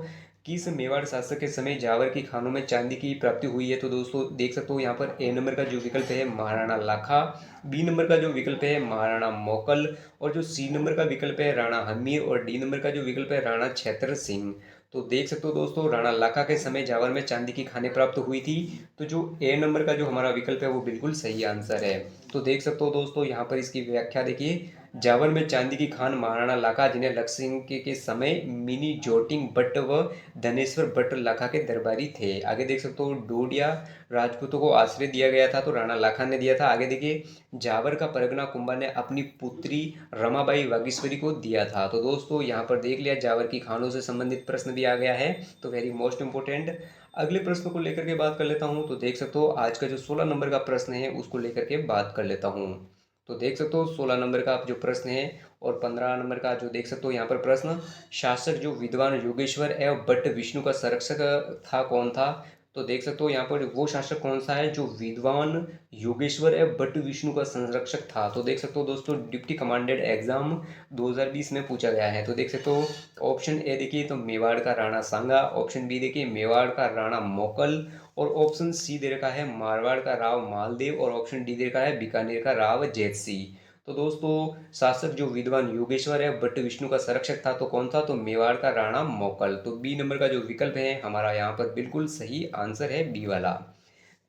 किस मेवाड़ शासक के समय जावर की खानों में चांदी की प्राप्ति हुई है। तो दोस्तों देख सकते हो, यहाँ पर ए नंबर का जो विकल्प है महाराणा लाखा, बी नंबर का जो विकल्प है महाराणा मोकल और जो सी नंबर का विकल्प है राणा हमीर और डी नंबर का जो विकल्प है राणा छेत्र सिंह। तो देख सकते हो दोस्तों, राणा लाखा के समय जावर में चांदी की खानें प्राप्त हुई थी। तो जो ए नंबर का जो हमारा विकल्प है वो बिल्कुल सही आंसर है। तो देख सकते हो दोस्तों, यहाँ पर इसकी व्याख्या देखिए, जावर में चांदी की खान महाराणा लाखा, जिन्हें लक्ष्य सिंह के समय मिनी जोटिंग भट्ट व धनेश्वर भट्ट लाखा के दरबारी थे। आगे देख सकते हो, डोडिया राजपूतों को आश्रय दिया गया था, तो राणा लाखा ने दिया था। आगे देखिए, जावर का परगना कुंभा ने अपनी पुत्री रमाबाई वागीश्वरी को दिया था। तो दोस्तों, यहाँ पर देख लिया, जावर की खानों से संबंधित प्रश्न भी आ गया है। तो वेरी मोस्ट इंपोर्टेंट। अगले प्रश्न को लेकर के बात कर लेता हूँ। तो देख सकते हो, आज का जो 16 नंबर का प्रश्न है उसको लेकर के बात कर लेता हूँ। तो देख सकते हो, 16 नंबर का जो प्रश्न है और 15 नंबर का जो देख सकते हो यहाँ पर प्रश्न, शासक जो विद्वान योगेश्वर एवं भट्ट विष्णु का संरक्षक था कौन था। तो देख सकते हो, यहाँ पर वो शासक कौन सा है जो विद्वान योगेश्वर एवं भट्ट विष्णु का संरक्षक था। तो देख सकते हो दोस्तों, डिप्टी कमांडेड एग्जाम 2020 में पूछा गया है। तो देख सकते हो, ऑप्शन ए देखिए तो मेवाड़ का राणा सांगा, ऑप्शन बी देखिए मेवाड़ का राणा मोकल और ऑप्शन सी दे रखा है मारवाड़ का राव मालदेव और ऑप्शन डी दे रखा है बीकानेर का राव जैत सिंह। तो दोस्तों शासक जो विद्वान योगेश्वर है बट विष्णु का संरक्षक था, तो कौन था? तो मेवाड़ का राणा मोकल। तो बी नंबर का जो विकल्प है हमारा यहाँ पर बिल्कुल सही आंसर है बी वाला।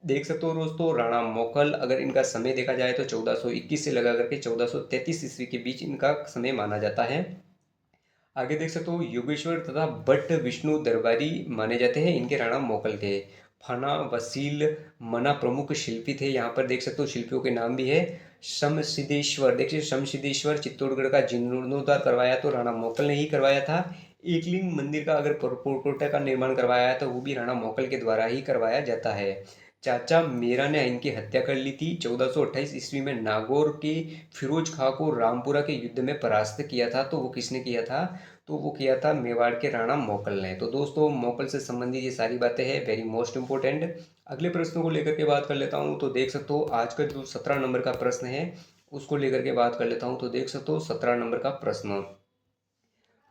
देख सकते हो दोस्तों, राणा मोकल अगर इनका समय देखा जाए तो 1421 से लगा करके 1433 ईस्वी के बीच इनका समय माना जाता है। आगे देख सकते हो, योगेश्वर तथा भट्ट विष्णु दरबारी माने जाते हैं, इनके राणा मोकल थे। फना वसील मना प्रमुख शिल्पी थे। यहाँ पर देख सकते हो शिल्पियों के नाम भी है। शमसिद्धेश्वर, देखिए शमसिद्धेश्वर चित्तौड़गढ़ का जीर्णोद्धार करवाया तो राणा मोकल ने ही करवाया था। एकलिंग मंदिर का अगर परपोटा का निर्माण करवाया तो वो भी राणा मोकल के द्वारा ही करवाया जाता है। चाचा मेरा ने इनकी हत्या कर ली थी। 1428 ईस्वी में नागौर के फिरोज खां को रामपुरा के युद्ध में परास्त किया था, तो वो किसने किया था? तो वो किया था मेवाड़ के राणा मोकल ने। तो दोस्तों मोकल से संबंधित ये सारी बातें हैं, वेरी मोस्ट इंपॉर्टेंट। अगले प्रश्न को लेकर के बात कर लेता हूँ। तो देख सकते हो आज का जो 17 नंबर का प्रश्न है उसको लेकर के बात कर लेता हूँ। तो देख सकते हो 17 नंबर का प्रश्न।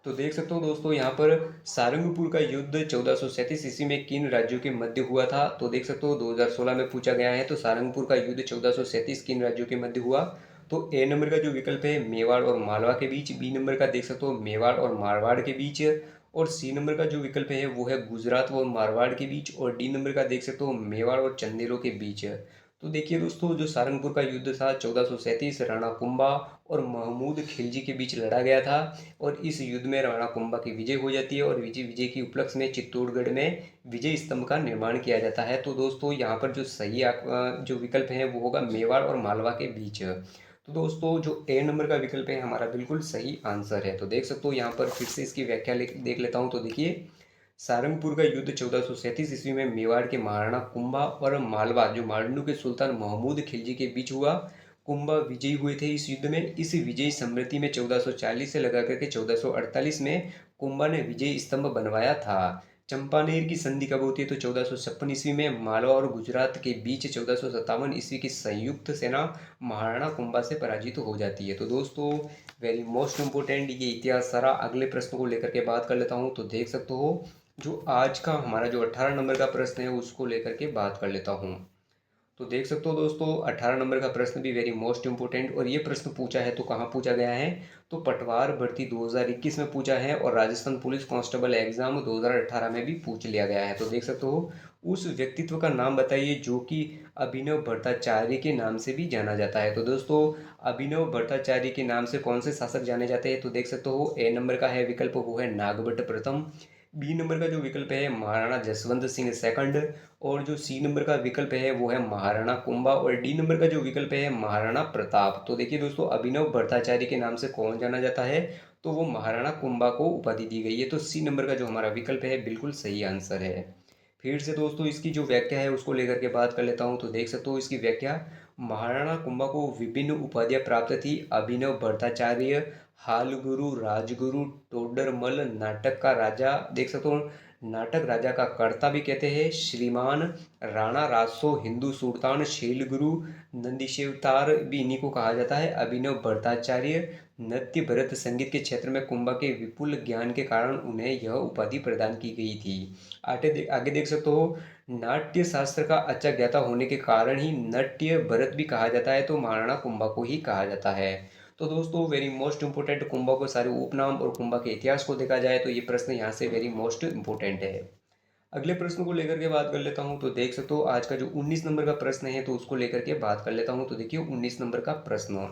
तो देख सकते हो दोस्तों यहाँ पर सारंगपुर का युद्ध 1437 ईस्वी में किन राज्यों के मध्य हुआ था? तो देख सकते हो 2016 में पूछा गया है। तो सारंगपुर का युद्ध 1437 किन राज्यों के मध्य हुआ? तो ए नंबर का जो विकल्प है मेवाड़ और मालवा के बीच, बी नंबर का देख सकते हो मेवाड़ और मारवाड़ के बीच, और सी नंबर का जो विकल्प है वो है गुजरात और मारवाड़ के बीच, और डी नंबर का देख सकते हो मेवाड़ और चंदेलों के बीच। तो देखिए दोस्तों, जो सारंगपुर का युद्ध था 1437 राणा कुंभा और महमूद खिलजी के बीच लड़ा गया था, और इस युद्ध में राणा कुंभा की विजय हो जाती है, और विजय के उपलक्ष्य में चित्तौड़गढ़ में विजय स्तंभ का निर्माण किया जाता है। तो दोस्तों यहाँ पर जो सही जो विकल्प है वो होगा मेवाड़ और मालवा के बीच। तो दोस्तों जो ए नंबर का विकल्प है हमारा बिल्कुल सही आंसर है। तो देख सकते हो यहाँ पर फिर से इसकी व्याख्या देख लेता हूँ। तो देखिए, सारंगपुर का युद्ध 1437 ईस्वी में मेवाड़ के महाराणा कुंभा और मालवा जो मांडू के सुल्तान महमूद खिलजी के बीच हुआ। कुंभा विजयी हुए थे इस युद्ध में। इस विजयी स्मृति में 1440 से लगा करके 1448 में कुंभा ने विजयी स्तंभ बनवाया था। चंपानेर की संधि कब होती है? तो 1456 ईस्वी में। मालवा और गुजरात के बीच 1457 ईस्वी की संयुक्त सेना महाराणा कुंभा से पराजित हो जाती है। तो दोस्तों वेरी मोस्ट इंपोर्टेंट ये इतिहास सारा। अगले प्रश्न को लेकर के बात कर लेता हूँ। तो देख सकते हो जो आज का हमारा जो 18 नंबर का प्रश्न है उसको लेकर के बात कर लेता हूँ। तो देख सकते हो दोस्तों 18 नंबर का प्रश्न भी वेरी मोस्ट इंपोर्टेंट, और ये प्रश्न पूछा है तो कहाँ पूछा गया है? तो पटवार भर्ती 2021 में पूछा है, और राजस्थान पुलिस कांस्टेबल एग्जाम 2018 में भी पूछ लिया गया है। तो देख सकते हो उस व्यक्तित्व का नाम बताइए जो कि अभिनव भट्टाचार्य के नाम से भी जाना जाता है। तो दोस्तों अभिनव भट्टाचार्य के नाम से कौन से शासक जाने जाते हैं? तो देख सकते हो ए नंबर का है विकल्प वो है नागभट्ट प्रथम। बी नंबर का जो विकल्प है महाराणा जसवंत सिंह सेकंड, और जो सी नंबर का विकल्प है वो है महाराणा कुंभा, और डी नंबर का जो विकल्प है महाराणा प्रताप। तो देखिए दोस्तों अभिनव भट्टाचार्य के नाम से कौन जाना जाता है? तो वो महाराणा कुंभा को उपाधि दी गई है। तो सी नंबर का जो हमारा विकल्प है बिल्कुल सही आंसर है। फिर से दोस्तों इसकी जो व्याख्या है उसको लेकर के बात कर लेता हूँ। तो देख सकते हो इसकी व्याख्या, महाराणा कुंभा को विभिन्न उपाधियां प्राप्त थी। अभिनव भट्टाचार्य, हाल गुरु, राजगुरु, टोडरमल, नाटक का राजा, देख सकते हो नाटक राजा का कर्ता भी कहते हैं, श्रीमान, राणा राजसो, हिंदू सुल्तान, शैलगुरु, नंदीशेवतार भी इन्हीं को कहा जाता है। अभिनव भट्टाचार्य नृत्य भरत संगीत के क्षेत्र में कुंभा के विपुल ज्ञान के कारण उन्हें यह उपाधि प्रदान की गई थी। आगे देख सकते हो, नाट्य शास्त्र का अच्छा ज्ञाता होने के कारण ही नट्य भरत भी कहा जाता है, तो महाराणा कुंभा को ही कहा जाता है। तो दोस्तों वेरी मोस्ट इंपोर्टेंट कुंभा को सारे उपनाम और कुंभा के इतिहास को देखा जाए तो ये प्रश्न यहाँ से वेरी मोस्ट इंपोर्टेंट है। अगले प्रश्न को लेकर के बात कर लेता हूँ। तो देख सकते हो आज का जो 19 नंबर का प्रश्न है तो उसको लेकर के बात कर लेता हूँ। तो देखिए 19 नंबर का प्रश्न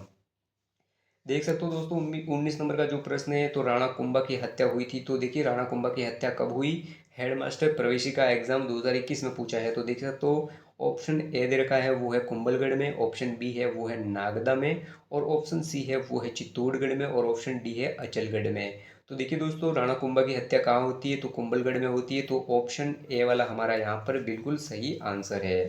देख सकते हो दोस्तों, 19 नंबर का जो प्रश्न है तो राणा कुंभा की हत्या हुई थी। तो देखिए राणा कुंभा की हत्या कब हुई? हेडमास्टर प्रवेशिका एग्जाम 2021 में पूछा है। तो देख सकते हो ऑप्शन ए दे रखा है वो है कुंभलगढ़ में, ऑप्शन बी है वो है नागदा में, और ऑप्शन सी है वो है चित्तौड़गढ़ में, और ऑप्शन डी है अचलगढ़ में। तो देखिए दोस्तों राणा कुंभा की हत्या कहाँ होती है? तो कुंभलगढ़ में होती है। तो ऑप्शन ए वाला हमारा यहाँ पर बिल्कुल सही आंसर है।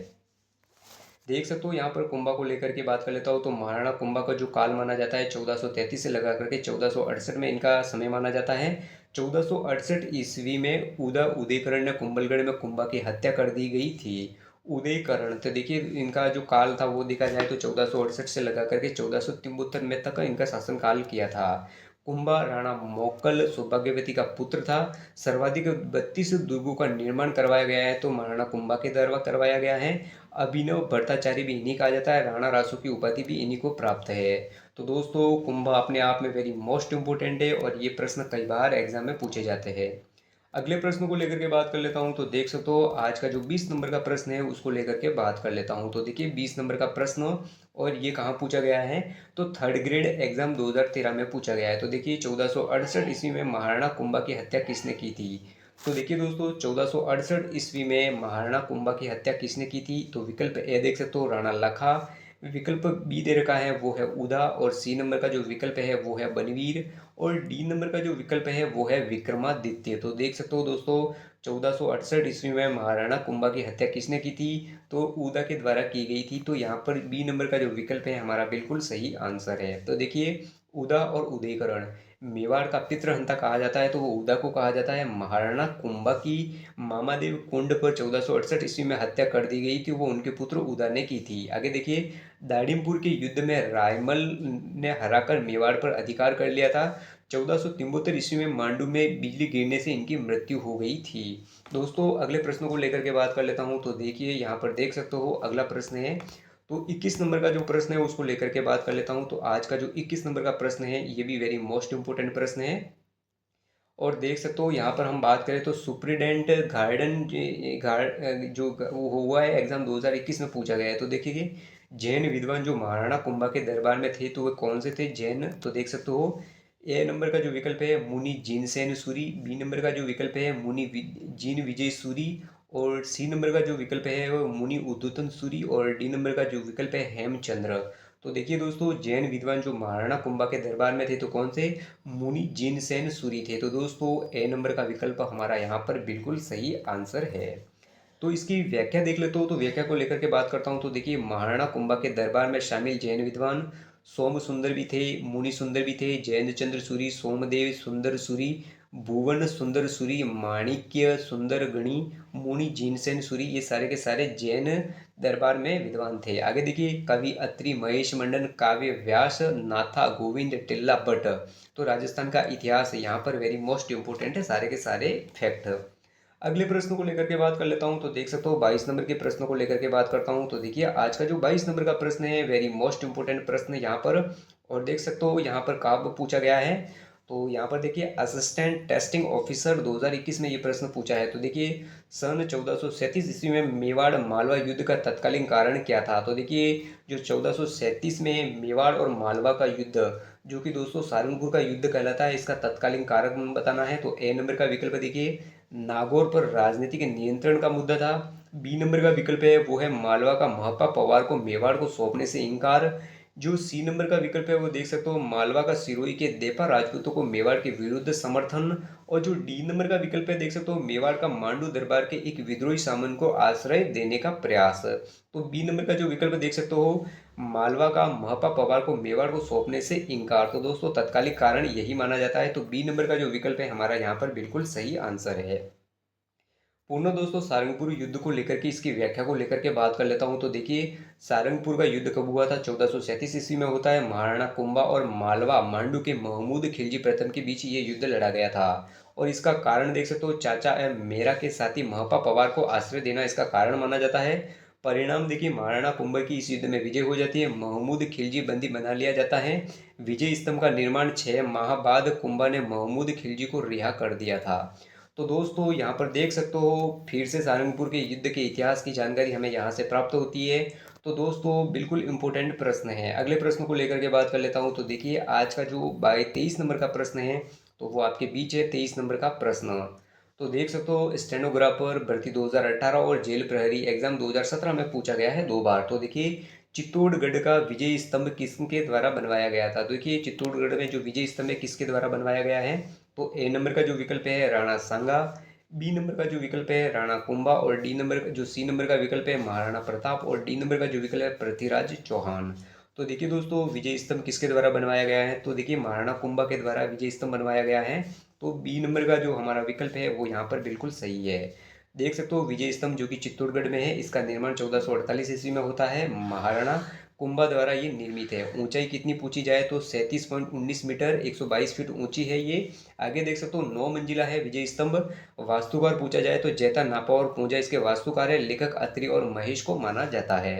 देख सकते हो यहाँ पर कुंभा को लेकर के बात कर लेता हूँ। तो महाराणा कुंभा का जो काल माना जाता है 1433 से लगा करके 1468 में इनका समय माना जाता है। 1468 ईस्वी में उदयकरण ने कुंभलगढ़ में कुंभा की हत्या कर दी गई थी। उदयकरण, तो देखिए इनका जो काल था वो देखा जाए तो 1468 से लगा करके 1473 में तक इनका शासनकाल किया था। कुंभा राणा मोकल सौभाग्यवती का पुत्र था। सर्वाधिक 32 दुर्गों का निर्माण करवाया गया है तो महाराणा कुंभा के द्वारा करवाया गया है। अभिनव भट्टाचार्य भी इन्हीं कहा जाता है। राणा रासो की उपाधि भी इन्हीं को प्राप्त है। तो दोस्तों कुंभा अपने आप में वेरी मोस्ट इम्पोर्टेंट है और ये प्रश्न कई बार एग्जाम में पूछे जाते हैं। अगले प्रश्न को लेकर के बात कर लेता हूँ। तो देख सकते हो आज का जो 20 नंबर का प्रश्न है उसको लेकर के बात कर लेता हूँ। तो देखिए 20 नंबर का प्रश्न और ये कहाँ पूछा गया है, तो थर्ड ग्रेड एग्जाम 2013 में पूछा गया है। तो देखिए 1468 ईस्वी में महाराणा कुंभा की हत्या किसने की थी। तो देखिए दोस्तों 1468 ईस्वी में महाराणा कुंभा की हत्या किसने की थी। तो विकल्प ए देख सकते हो राणा लखा, विकल्प बी दे रखा है वो है उदा, और सी नंबर का जो विकल्प है वो है बनवीर, और डी नंबर का जो विकल्प है वो है विक्रमादित्य। तो देख सकते हो दोस्तों 1468 ईस्वी में महाराणा कुंभा की हत्या किसने की थी, तो उदा के द्वारा की गई थी। तो यहाँ पर बी नंबर का जो विकल्प है हमारा बिल्कुल सही आंसर है। तो देखिए उदा और उदयकरण मेवाड़ का पितृहंता कहा जाता है, तो वो उदा को कहा जाता है। महाराणा कुंभा की मामादेव कुंड पर 1468 ईस्वी में हत्या कर दी गई थी, वो उनके पुत्र उदा ने की थी। आगे देखिए दाड़िमपुर के युद्ध में रायमल ने हराकर मेवाड़ पर अधिकार कर लिया था। 1473 ईस्वी में मांडू में बिजली गिरने से इनकी मृत्यु हो गई थी। दोस्तों अगले प्रश्नों को लेकर के बात कर लेता हूँ। तो देखिए यहाँ पर देख सकते हो अगला प्रश्न है, तो 21 नंबर का जो प्रश्न है उसको लेकर के बात कर लेता हूँ। तो आज का जो 21 नंबर का प्रश्न है ये भी वेरी मोस्ट इंपोर्टेंट प्रश्न है। और देख सकते हो यहाँ पर हम बात करें तो सुप्रीडेंट गार्डन जो वो हुआ है एग्जाम 2021 में पूछा गया है। तो देखिए कि जैन विद्वान जो महाराणा कुंभा के दरबार में थे तो वे कौन से थे जैन। तो देख सकते हो ए नंबर का जो विकल्प है मुनि जिनसेन सूरी, बी नंबर का जो विकल्प है मुनि जिन विजय सूरी, और सी नंबर का जो विकल्प है वो मुनि उद्योतन सूरी, और डी नंबर का जो विकल्प है हेमचंद्र। तो देखिए दोस्तों जैन विद्वान जो महाराणा कुंभा के दरबार में थे तो कौन से, मुनि जिनसेन सूरी थे। तो दोस्तों ए नंबर का विकल्प हमारा यहाँ पर बिल्कुल सही आंसर है। तो इसकी व्याख्या देख लेते हो। तो व्याख्या को लेकर के बात करता हूँ। तो देखिए महाराणा कुंभा के दरबार में शामिल जैन विद्वान सोम सुंदर भी थे, मुनि सुंदर भी थे, जैन चंद्र सूरी, सोमदेव सुंदर सूरी, भुवन सुंदर सूरी, माणिक्य सुंदर गणी, मुनि जिनसेन सूरी, ये सारे के सारे जैन दरबार में विद्वान थे। आगे देखिए कवि अत्रि महेश मंडन, काव्य व्यास, नाथा गोविंद, टिल्ला भट्ट। तो राजस्थान का इतिहास यहाँ पर वेरी मोस्ट इंपोर्टेंट है सारे के सारे फैक्ट। अगले प्रश्न को लेकर के बात कर लेता हूँ। तो देख सकते हो 22 नंबर के प्रश्न को लेकर के बात करता हूँ। तो देखिए आज का जो 22 नंबर का प्रश्न है वेरी मोस्ट इंपोर्टेंट प्रश्न यहाँ पर। और देख सकते हो यहाँ पर कब पूछा गया है। तो यहाँ पर देखिए असिस्टेंट टेस्टिंग ऑफिसर 2021 में ये प्रश्न पूछा है। तो देखिए सन 1437 ईस्वी में मेवाड़ मालवा युद्ध का तत्कालीन कारण क्या था। तो देखिए जो 1437 में मेवाड़ और मालवा का युद्ध जो कि दोस्तों सारंगपुर का युद्ध कहलाता है, इसका तत्कालीन कारण बताना है। तो ए नंबर का विकल्प देखिए नागौर पर राजनीतिक नियंत्रण का मुद्दा था। बी नंबर का विकल्प है वो है मालवा का महापा पवार को मेवाड़ को सौंपने से इनकार। जो सी नंबर का विकल्प है वो देख सकते हो मालवा का सिरोही के देपा राजपूतों को मेवाड़ के विरुद्ध समर्थन। और जो डी नंबर का विकल्प है देख सकते हो मेवाड़ का मांडू दरबार के एक विद्रोही सामन को आश्रय देने का प्रयास। तो बी नंबर का जो विकल्प देख सकते हो मालवा का महापा पवार को मेवाड़ को सौंपने से इनकार। तो दोस्तों तत्कालिक कारण यही माना जाता है। तो बी नंबर का जो विकल्प है हमारा यहाँ पर बिल्कुल सही आंसर है। पूर्ण दोस्तों सारंगपुर युद्ध को लेकर के इसकी व्याख्या को लेकर के बात कर लेता हूँ। तो देखिए सारंगपुर का युद्ध कब हुआ था, 1437 ईस्वी में होता है। महाराणा कुंभा और मालवा मांडू के महमूद खिलजी प्रथम के बीच ये युद्ध लड़ा गया था। और इसका कारण देख सकते हो चाचा मेरा के साथी महापा पवार को आश्रय देना इसका कारण माना जाता है। परिणाम देखिए महाराणा कुंभा की इस युद्ध में विजय हो जाती है, महमूद खिलजी बंदी बना लिया जाता है। विजय स्तंभ का निर्माण 6 माह बाद कुंभा ने महमूद खिलजी को रिहा कर दिया था। तो दोस्तों यहाँ पर देख सकते हो फिर से सारंगपुर के युद्ध के इतिहास की जानकारी हमें यहाँ से प्राप्त होती है। तो दोस्तों बिल्कुल इम्पोर्टेंट प्रश्न है। अगले प्रश्न को लेकर के बात कर लेता हूँ। तो देखिए आज का जो 23 नंबर का प्रश्न है तो वो आपके बीच है 23 नंबर का प्रश्न। तो देख सकते हो स्टेनोग्राफर भर्ती 2018 और जेल प्रहरी एग्जाम 2017 में पूछा गया है 2 बार। तो देखिए चित्तौड़गढ़ का विजय स्तंभ किसके द्वारा बनवाया गया था। तो देखिए चित्तौड़गढ़ में जो विजय स्तंभ है किसके द्वारा बनवाया गया है। तो ए नंबर का जो विकल्प है राणा सांगा, बी नंबर का जो विकल्प है राणा कुंभा, और डी नंबर जो सी नंबर का विकल्प है महाराणा प्रताप, और डी नंबर का जो विकल्प है पृथ्वीराज चौहान। तो देखिए दोस्तों विजय स्तंभ किसके द्वारा बनवाया गया है। तो देखिए महाराणा कुंभा के द्वारा विजय स्तंभ बनवाया गया है। तो बी नंबर का जो हमारा विकल्प है वो यहाँ पर बिल्कुल सही है। देख सकते हो विजय स्तंभ जो कि चित्तौड़गढ़ में है, इसका निर्माण 1448 ईस्वी में होता है। महाराणा कुंभा द्वारा ये निर्मित है। ऊंचाई कितनी पूछी जाए तो 37.19 मीटर 122 फीट ऊंची है ये। आगे देख सकते हो 9 मंजिला है विजय स्तंभ। वास्तुकार पूछा जाए तो जैता नापा और पूंजा इसके वास्तुकार है। लेखक अत्रि और महेश को माना जाता है।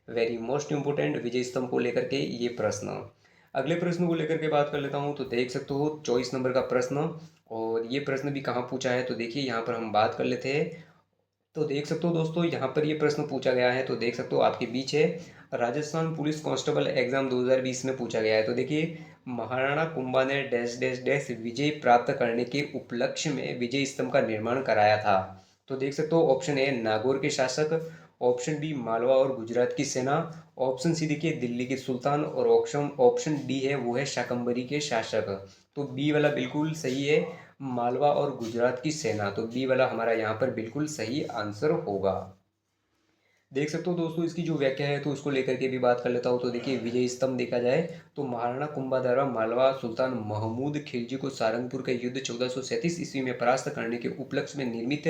वेरी मोस्ट इंपोर्टेंट विजय स्तंभ को लेकर के ये प्रश्न। अगले प्रश्न को लेकर के बात कर लेता हूँ। तो देख सकते हो 24 नंबर का प्रश्न, और ये प्रश्न भी कहाँ पूछा है तो देखिए यहाँ पर हम बात कर लेते हैं। तो देख सकते हो दोस्तों, यहाँ पर ये प्रश्न पूछा गया है। तो देख सकते हो आपके बीच है, राजस्थान पुलिस कांस्टेबल एग्जाम 2020 में पूछा गया है। तो देखिए, महाराणा कुंभा ने डैश डैश डैश विजय प्राप्त करने के उपलक्ष्य में विजय स्तंभ का निर्माण कराया था। तो देख सकते हो ऑप्शन ए नागौर के शासक, ऑप्शन बी मालवा और गुजरात की सेना, ऑप्शन सी देखिए दिल्ली के सुल्तान, और ऑप्शन ऑप्शन डी है वो है शाकंभरी के शासक। तो बी वाला बिल्कुल सही है, मालवा और गुजरात की सेना। तो बी वाला हमारा यहाँ पर बिल्कुल सही आंसर होगा। देख सकते हो दोस्तों, इसकी जो व्याख्या है तो उसको लेकर के भी बात कर लेता हूँ। तो देखिए, विजय स्तंभ देखा जाए तो महाराणा कुंभा द्वारा मालवा सुल्तान महमूद खिलजी को सारंगपुर का युद्ध 1437 ईस्वी में परास्त करने के उपलक्ष्य में निर्मित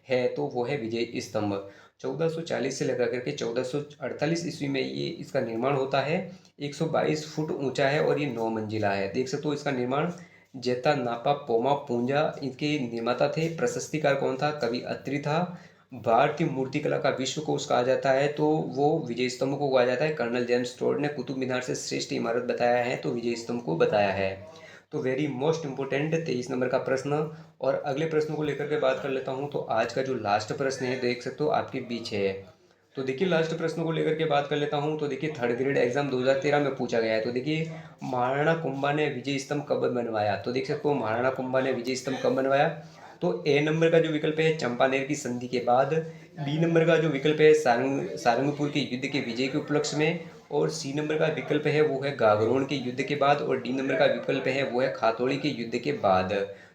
है। तो वो है विजय स्तंभ। 1440 से लगा करके 1448 ईस्वी में ये इसका निर्माण होता है। 122 फुट ऊंचा है और ये 9 मंजिला है। देख सकते हो इसका निर्माण जेता नापा पोमा पूंजा इनके निर्माता थे। प्रशस्तिकार कौन था? कवि अत्रि था। भारतीय मूर्तिकला का विश्व कोश कहा जाता है तो वो विजय स्तंभ को कहा जाता है। कर्नल जेम्स टोड ने कुतुब मीनार से श्रेष्ठ इमारत बताया है तो विजय स्तंभ को बताया है। तो वेरी मोस्ट इंपोर्टेंट 23 नंबर का प्रश्न। और अगले प्रश्न को लेकर के बात कर लेता हूँ। तो आज का जो लास्ट प्रश्न है देख सकते हो आपके बीच है। तो देखिए, लास्ट प्रश्न को लेकर के बात कर लेता हूँ। तो देखिए, थर्ड ग्रेड एग्जाम 2013 में पूछा गया है। तो देखिए, महाराणा कुंभा ने विजय स्तंभ कब बनवाया? तो देख सकते हो महाराणा कुंभा ने विजय स्तंभ कब बनवाया। तो ए नंबर का जो विकल्प है चंपानेर की संधि के बाद, बी नंबर का जो विकल्प है सारंगपुर के युद्ध के विजय के उपलक्ष्य में, और सी नंबर का विकल्प है वो है गागरोन के युद्ध के बाद, और डी नंबर का विकल्प है वो है खातौड़ी के युद्ध के बाद।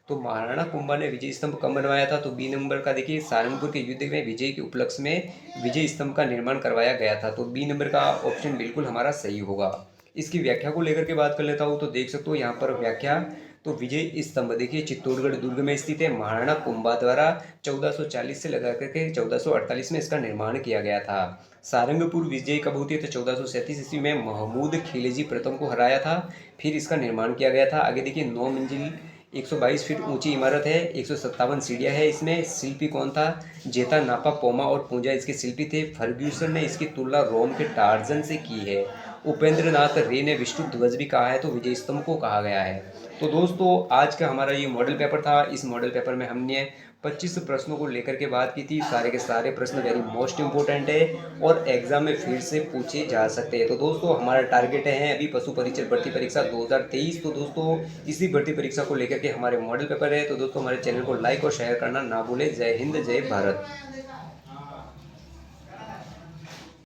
तो महाराणा कुंभा ने विजय स्तंभ कब बनवाया था? तो बी नंबर का देखिए, सारंगपुर के युद्ध में विजय के उपलक्ष्य में विजय स्तंभ का निर्माण करवाया गया था। तो बी नंबर का ऑप्शन बिल्कुल हमारा सही होगा। इसकी व्याख्या को लेकर के बात कर लेता हूँ। तो देख सकते हो यहाँ पर व्याख्या। तो विजय स्तंभ देखिए चित्तौड़गढ़ दुर्ग में स्थित है। महाराणा कुंभा द्वारा 1440 से लगा करके 1448 में इसका निर्माण किया गया था। सारंगपुर विजय कब होती है? तो 1437 ईस्वी में महमूद खिलजी प्रथम को हराया था, फिर इसका निर्माण किया गया था। आगे देखिए, 9 मंजिल 122 फीट ऊंची इमारत है, 157 सीढ़ियां है। इसमें शिल्पी कौन था? जेता नापा पोमा और पूंजा इसके शिल्पी थे। फर्ग्यूसन ने इसकी तुलना रोम के टार्जन से की है। उपेंद्र नाथ रे ने विष्णु ध्वज भी कहा है तो विजय स्तंभ को कहा गया है। तो दोस्तों, आज का हमारा ये मॉडल पेपर था। इस मॉडल पेपर में हमने 25 प्रश्नों को लेकर के बात की थी। सारे के सारे प्रश्न वेरी मोस्ट इंपोर्टेंट है और एग्जाम में फिर से पूछे जा सकते हैं। तो दोस्तों, हमारा टारगेट है अभी पशु परिचय भर्ती परीक्षा 2023। तो दोस्तों, इसी भर्ती परीक्षा को लेकर के हमारे मॉडल पेपर है। तो दोस्तों, हमारे चैनल को लाइक और शेयर करना ना भूलें। जय हिंद, जय भारत।